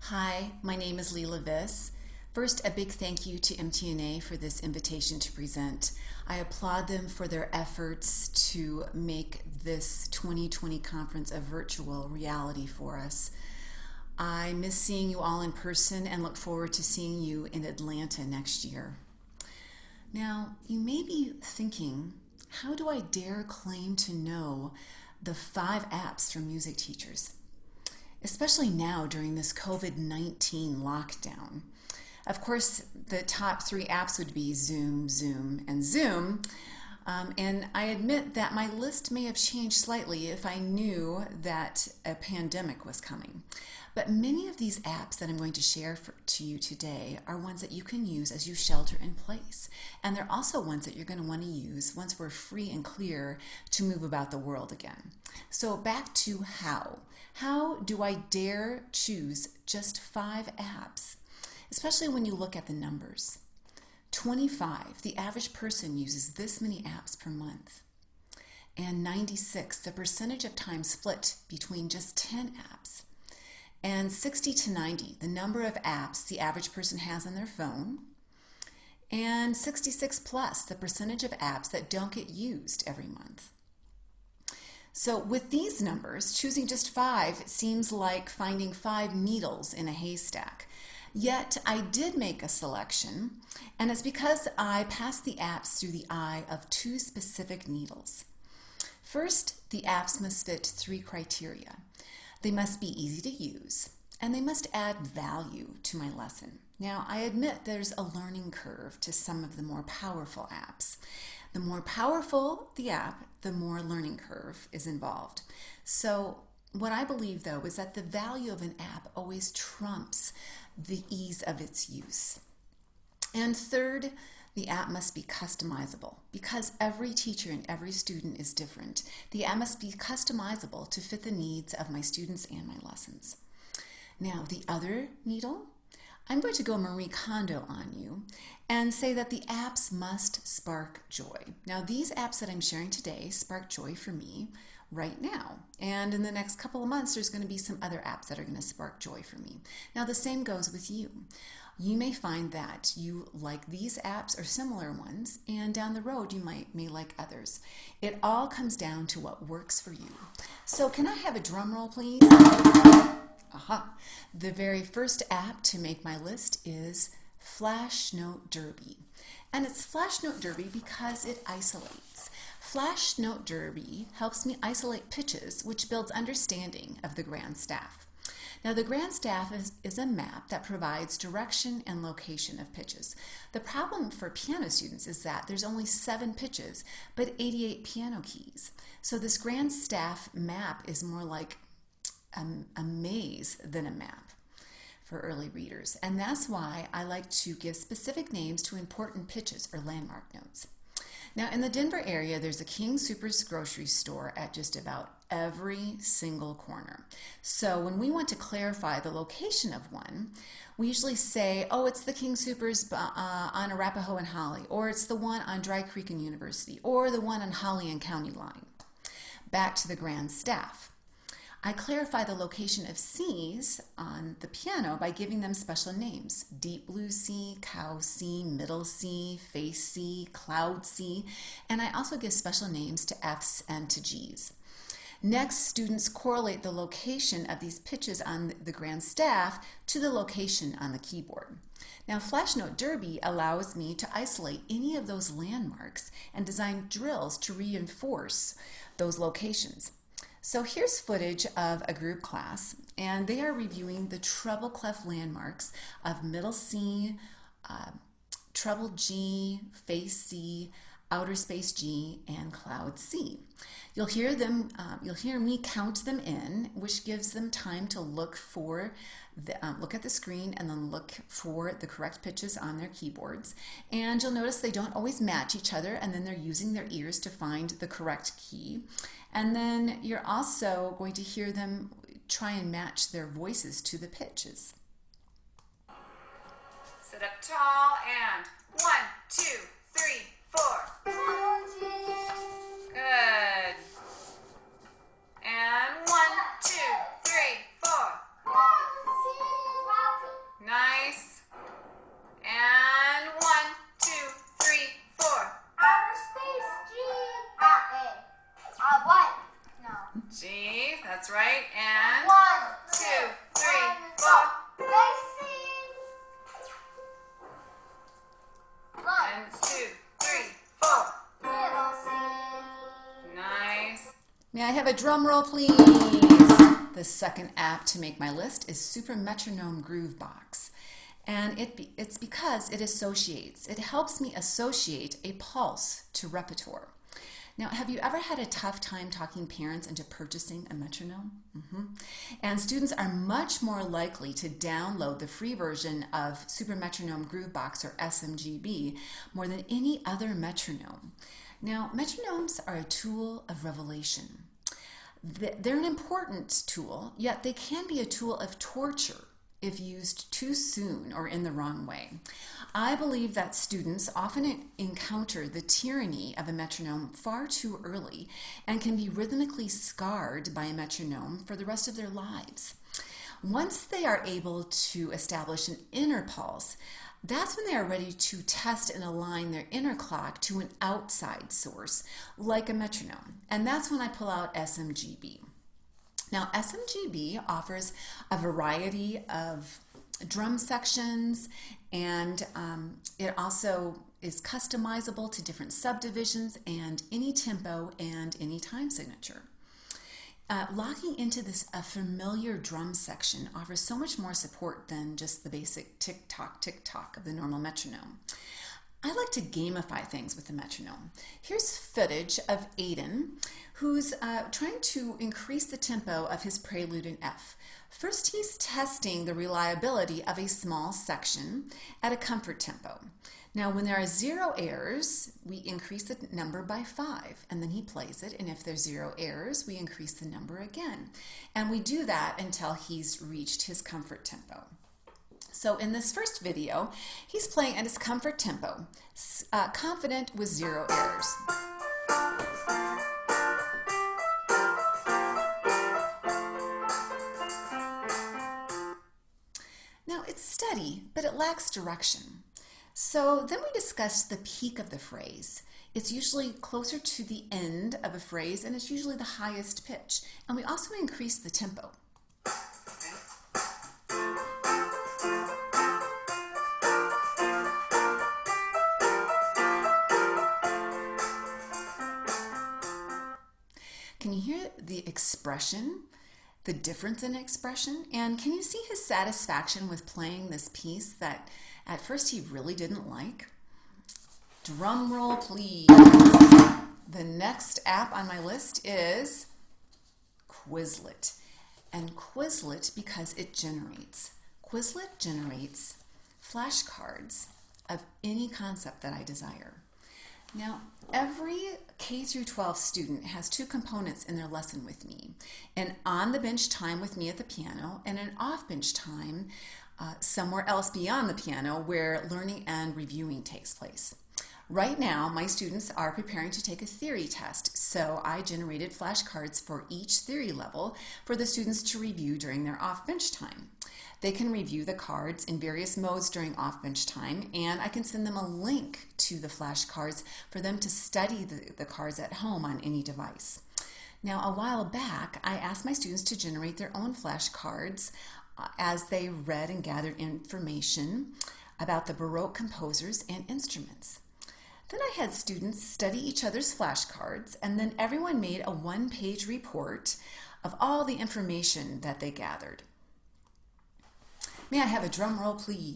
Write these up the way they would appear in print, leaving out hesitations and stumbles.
Hi, my name is Leila Viss. First, a big thank you to MTNA for this invitation to present. I applaud them for their efforts to make this 2020 conference a virtual reality for us. I miss seeing you all in person and look forward to seeing you in Atlanta next year. Now, you may be thinking, how do I dare claim to know the 5 apps for music teachers? Especially now during this COVID-19 lockdown. Of course, the top 3 apps would be Zoom, Zoom, and Zoom. And I admit that my list may have changed slightly if I knew that a pandemic was coming. But many of these apps that I'm going to share to you today are ones that you can use as you shelter in place. And they're also ones that you're going to want to use once we're free and clear to move about the world again. So back to how. How do I dare choose just 5 apps? Especially when you look at the numbers. 25, the average person uses this many apps per month. And 96, the percentage of time split between just 10 apps. And 60 to 90, the number of apps the average person has on their phone. And 66 plus, the percentage of apps that don't get used every month. So with these numbers, choosing just 5 seems like finding 5 needles in a haystack. Yet I did make a selection, and it's because I passed the apps through the eye of 2 specific needles. First, the apps must fit 3 criteria. They must be easy to use, and they must add value to my lesson. Now, I admit there's a learning curve to some of the more powerful apps. The more powerful the app, the more learning curve is involved. So what I believe, though, is that the value of an app always trumps the ease of its use. And third, the app must be customizable because every teacher and every student is different. The app must be customizable to fit the needs of my students and my lessons. Now, the other needle, I'm going to go Marie Kondo on you and say that the apps must spark joy. Now, these apps that I'm sharing today spark joy for me right now. And in the next couple of months, there's going to be some other apps that are going to spark joy for me. Now, the same goes with you. You may find that you like these apps or similar ones, and down the road, you may like others. It all comes down to what works for you. So can I have a drum roll, please? Aha. The very first app to make my list is Flash Note Derby. And it's Flash Note Derby because it isolates. Flash Note Derby helps me isolate pitches, which builds understanding of the grand staff. Now, the grand staff is a map that provides direction and location of pitches. The problem for piano students is that there's only 7 pitches, but 88 piano keys. So this grand staff map is more like a maze than a map for early readers. And that's why I like to give specific names to important pitches or landmark notes. Now, in the Denver area, there's a King Soopers grocery store at just about every single corner. So when we want to clarify the location of one, we usually say, oh, it's the King Soopers on Arapahoe and Holly, or it's the one on Dry Creek and University, or the one on Holly and County Line. Back to the grand staff. I clarify the location of C's on the piano by giving them special names. Deep blue C, cow C, middle C, face C, cloud C, and I also give special names to F's and to G's. Next, students correlate the location of these pitches on the grand staff to the location on the keyboard. Now, Flash Note Derby allows me to isolate any of those landmarks and design drills to reinforce those locations. So here's footage of a group class, and they are reviewing the treble clef landmarks of middle C, treble G, face C, outer space G, and cloud C. You'll hear me count them in, which gives them time to look at the screen and then look for the correct pitches on their keyboards. And you'll notice they don't always match each other, and then they're using their ears to find the correct key. And then you're also going to hear them try and match their voices to the pitches. Sit up tall and 1, 2, 3, 4. Good. And 1, 2, 3, 4. have a drum roll, please? The second app to make my list is Super Metronome Groove Box. And it's because it helps me associate a pulse to repertoire. Now, have you ever had a tough time talking parents into purchasing a metronome? And students are much more likely to download the free version of Super Metronome Groove Box, or SMGB, more than any other metronome. Now, metronomes are a tool of revelation. They're an important tool, yet they can be a tool of torture if used too soon or in the wrong way. I believe that students often encounter the tyranny of a metronome far too early and can be rhythmically scarred by a metronome for the rest of their lives. Once they are able to establish an inner pulse, that's when they are ready to test and align their inner clock to an outside source, like a metronome. And that's when I pull out SMGB. Now, SMGB offers a variety of drum sections, and it also is customizable to different subdivisions and any tempo and any time signature. Locking into a familiar drum section offers so much more support than just the basic tick-tock of the normal metronome. I like to gamify things with the metronome. Here's footage of Aiden, who's trying to increase the tempo of his prelude in F. First, he's testing the reliability of a small section at a comfort tempo. Now, when there are 0 errors, we increase the number by 5, and then he plays it, and if there's 0 errors, we increase the number again. And we do that until he's reached his comfort tempo. So in this first video, he's playing at his comfort tempo, confident with 0 errors. Now it's steady, but it lacks direction. So then we discuss the peak of the phrase. It's usually closer to the end of a phrase, and it's usually the highest pitch. And we also increase the tempo. Can you hear the expression, the difference in expression? And can you see his satisfaction with playing this piece that at first he really didn't like? Drum roll, please. The next app on my list is Quizlet. And Quizlet because it generates. Quizlet generates flashcards of any concept that I desire. Now, every K through 12 student has 2 components in their lesson with me: an on-the-bench time with me at the piano and an off-bench time somewhere else beyond the piano where learning and reviewing takes place. Right now, my students are preparing to take a theory test, so I generated flashcards for each theory level for the students to review during their off-bench time. They can review the cards in various modes during off-bench time, and I can send them a link to the flashcards for them to study the cards at home on any device. Now, a while back, I asked my students to generate their own flashcards as they read and gathered information about the Baroque composers and instruments. Then I had students study each other's flashcards, and then everyone made a 1-page report of all the information that they gathered. May I have a drum roll, please?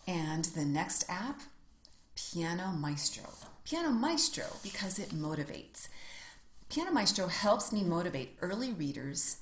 And the next app, Piano Maestro. Piano Maestro because it motivates. Piano Maestro helps me motivate early readers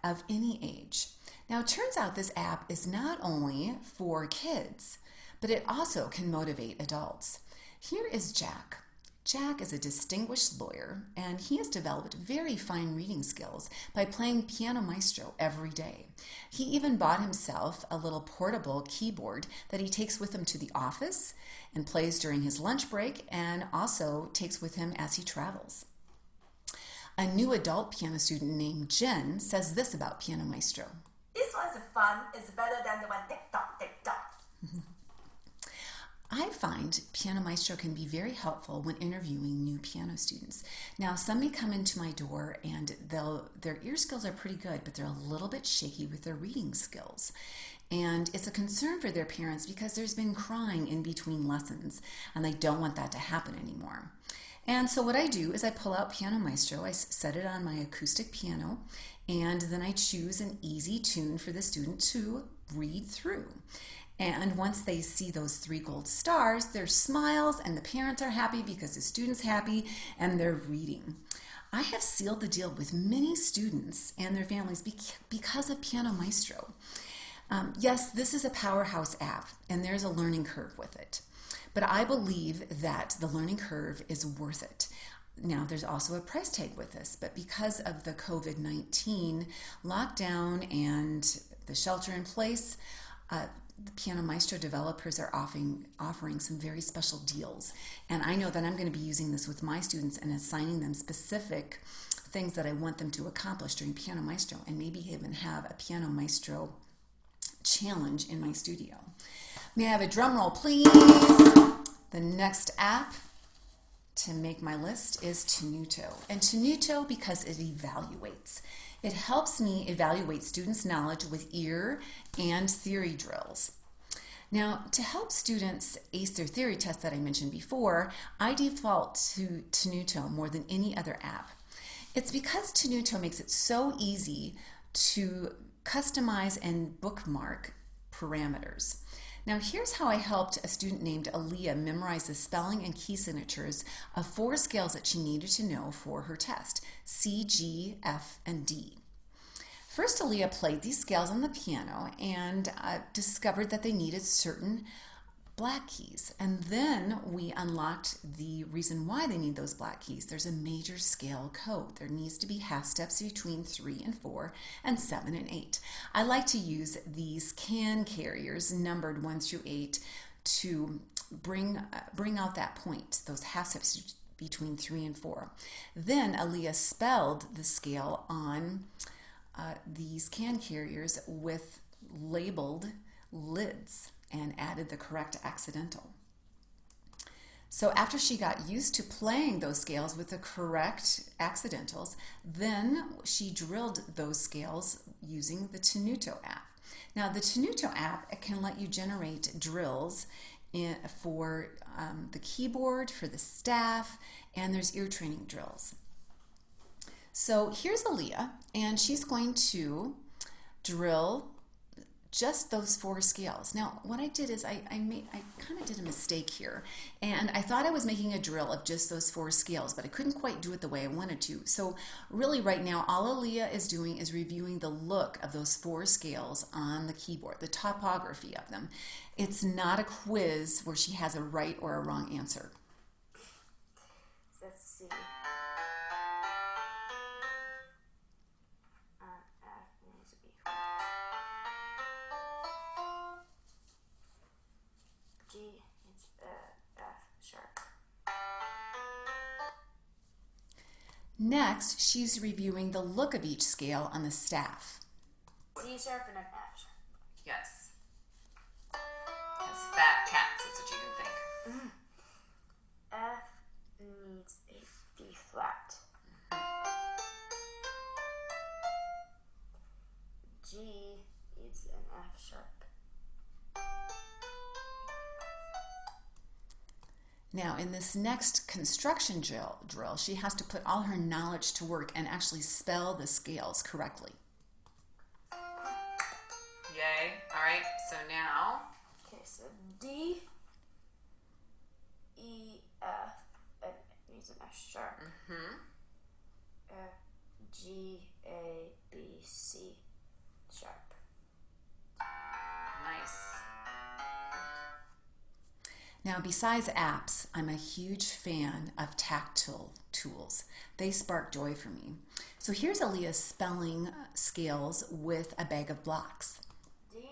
of any age. Now, it turns out this app is not only for kids, but it also can motivate adults. Here is Jack. Jack is a distinguished lawyer, and he has developed very fine reading skills by playing Piano Maestro every day. He even bought himself a little portable keyboard that he takes with him to the office and plays during his lunch break, and also takes with him as he travels. A new adult piano student named Jen says this about Piano Maestro. This one's fun. It's better than the one tick-tock, tick-tock. I find Piano Maestro can be very helpful when interviewing new piano students. Now, some may come into my door and their ear skills are pretty good, but they're a little bit shaky with their reading skills. And it's a concern for their parents because there's been crying in between lessons, and they don't want that to happen anymore. And so what I do is I pull out Piano Maestro, I set it on my acoustic piano, and then I choose an easy tune for the student to read through. And once they see those 3 gold stars, there's smiles and the parents are happy because the student's happy and they're reading. I have sealed the deal with many students and their families because of Piano Maestro. Yes, this is a powerhouse app and there's a learning curve with it. But I believe that the learning curve is worth it. Now, there's also a price tag with this, but because of the COVID-19 lockdown and the shelter in place, the Piano Maestro developers are offering some very special deals. And I know that I'm going to be using this with my students and assigning them specific things that I want them to accomplish during Piano Maestro, and maybe even have a Piano Maestro challenge in my studio. May I have a drum roll, please? The next app to make my list is Tenuto. And Tenuto, because it evaluates. It helps me evaluate students' knowledge with ear and theory drills. Now, to help students ace their theory tests that I mentioned before, I default to Tenuto more than any other app. It's because Tenuto makes it so easy to customize and bookmark parameters. Now, here's how I helped a student named Leila memorize the spelling and key signatures of 4 scales that she needed to know for her test: C, G, F, and D. First, Leila played these scales on the piano and discovered that they needed certain black keys. And then we unlocked the reason why they need those black keys. There's a major scale code. There needs to be half steps between 3 and 4 and 7 and 8. I like to use these can carriers numbered 1 through 8 to bring out that point, those half steps between 3 and 4. Then Leila spelled the scale on these can carriers with labeled lids and added the correct accidental. So after she got used to playing those scales with the correct accidentals, then she drilled those scales using the Tenuto app. Now, the Tenuto app can let you generate drills for the keyboard, for the staff, and there's ear training drills. So here's Leila, and she's going to drill just those 4 scales. Now, what I did is I kind of did a mistake here, and I thought I was making a drill of just those 4 scales, but I couldn't quite do it the way I wanted to. So really right now, all Leila is doing is reviewing the look of those 4 scales on the keyboard, the topography of them. It's not a quiz where she has a right or a wrong answer. Let's see. G is F sharp. Next, she's reviewing the look of each scale on the staff. C sharp and an F sharp. Yes. As fat cats, that's what you can think. F needs a B flat. G needs an F sharp. Now, in this next construction drill, she has to put all her knowledge to work and actually spell the scales correctly. Yay. All right, so now. Okay, so D, E, F, and it needs an F sharp. F, G, A, B, C sharp. Nice. Now, besides apps, I'm a huge fan of tactile tools. They spark joy for me. So here's Leila spelling scales with a bag of blocks. D, E,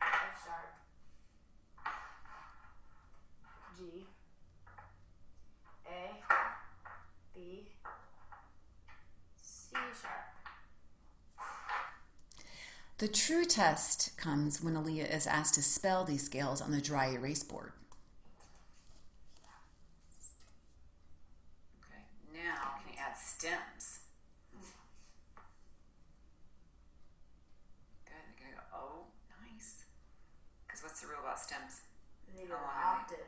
F sharp, G, A, B, C sharp. The true test comes when Leila is asked to spell these scales on the dry erase board. Okay, now can you add stems? Good, you're gonna go, oh, nice. Because what's the rule about stems? Maybe How an long are they? octave.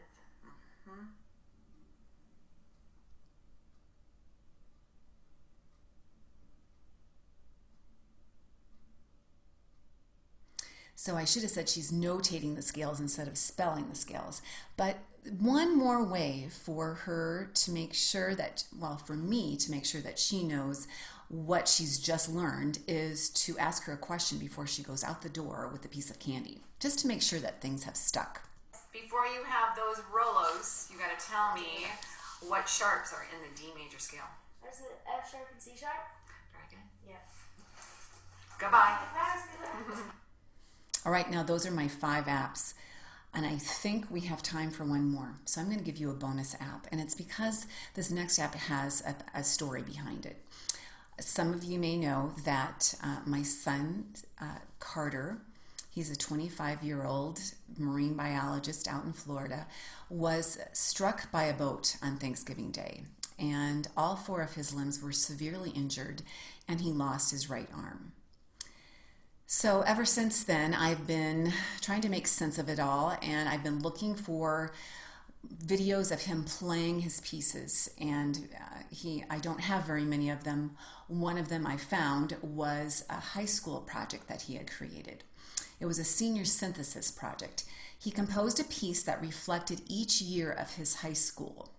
So I should have said she's notating the scales instead of spelling the scales. But one more way for her to make sure that, well, for me to make sure that she knows what she's just learned is to ask her a question before she goes out the door with a piece of candy, just to make sure that things have stuck. Before you have those Rolos, you got to tell me what sharps are in the D major scale. There's an F sharp and C sharp. Very good. Yeah. Goodbye. All right, now those are my 5 apps, and I think we have time for one more. So I'm going to give you a bonus app, and it's because this next app has a story behind it. Some of you may know that my son, Carter, he's a 25-year-old marine biologist out in Florida, was struck by a boat on Thanksgiving Day, and all 4 of his limbs were severely injured, and he lost his right arm. So ever since then, I've been trying to make sense of it all, and I've been looking for videos of him playing his pieces, and I don't have very many of them. One of them I found was a high school project that he had created. It was a senior synthesis project. He composed a piece that reflected each year of his high school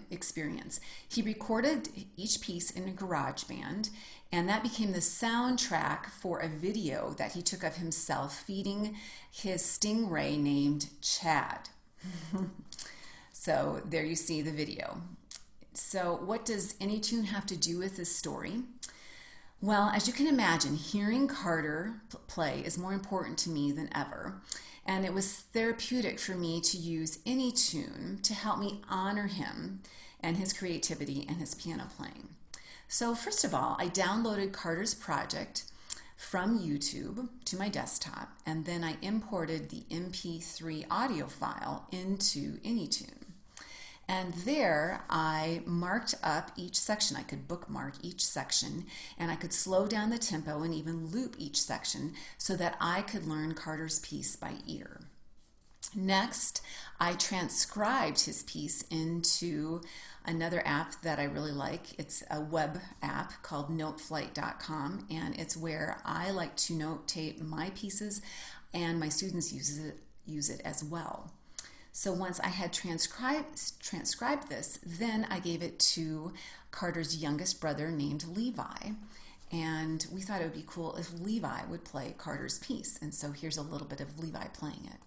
experience. He recorded each piece in a garage band, and that became the soundtrack for a video that he took of himself feeding his stingray named Chad. So there you see the video. So what does any tune have to do with this story? Well, as you can imagine, hearing Carter play is more important to me than ever. And it was therapeutic for me to use any tune to help me honor him and his creativity and his piano playing. So first of all, I downloaded Carter's project from YouTube to my desktop, and then I imported the MP3 audio file into AnyTune. And there I marked up each section. I could bookmark each section, and I could slow down the tempo and even loop each section so that I could learn Carter's piece by ear. Next, I transcribed his piece into another app that I really like. It's a web app called noteflight.com, and it's where I like to notate my pieces, and my students use it as well. So once I had transcribed this, then I gave it to Carter's youngest brother named Levi, and we thought it would be cool if Levi would play Carter's piece. And so here's a little bit of Levi playing it.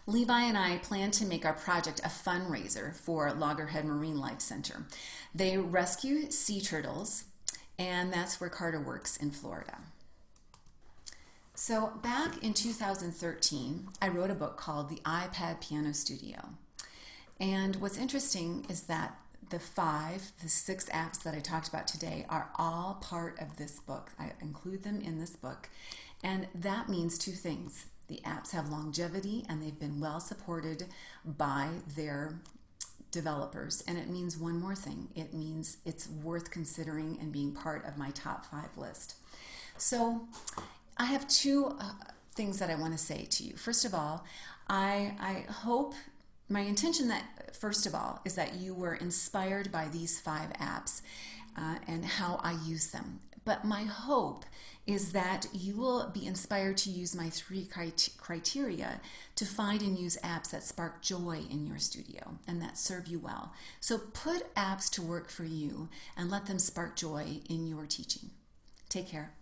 Levi and I plan to make our project a fundraiser for Loggerhead Marine Life Center. They rescue sea turtles, and that's where Carter works in Florida. So back in 2013, I wrote a book called The iPad Piano Studio. And what's interesting is that the 6 apps that I talked about today are all part of this book. I include them in this book, and that means 2 things. The apps have longevity, and they've been well supported by their developers. And it means one more thing. It means it's worth considering and being part of my top 5 list. So I have 2 things that I want to say to you. First of all, I hope, my intention that, first of all, is that you were inspired by these 5 apps and how I use them. But my hope is that you will be inspired to use my 3 criteria to find and use apps that spark joy in your studio and that serve you well. So put apps to work for you and let them spark joy in your teaching. Take care.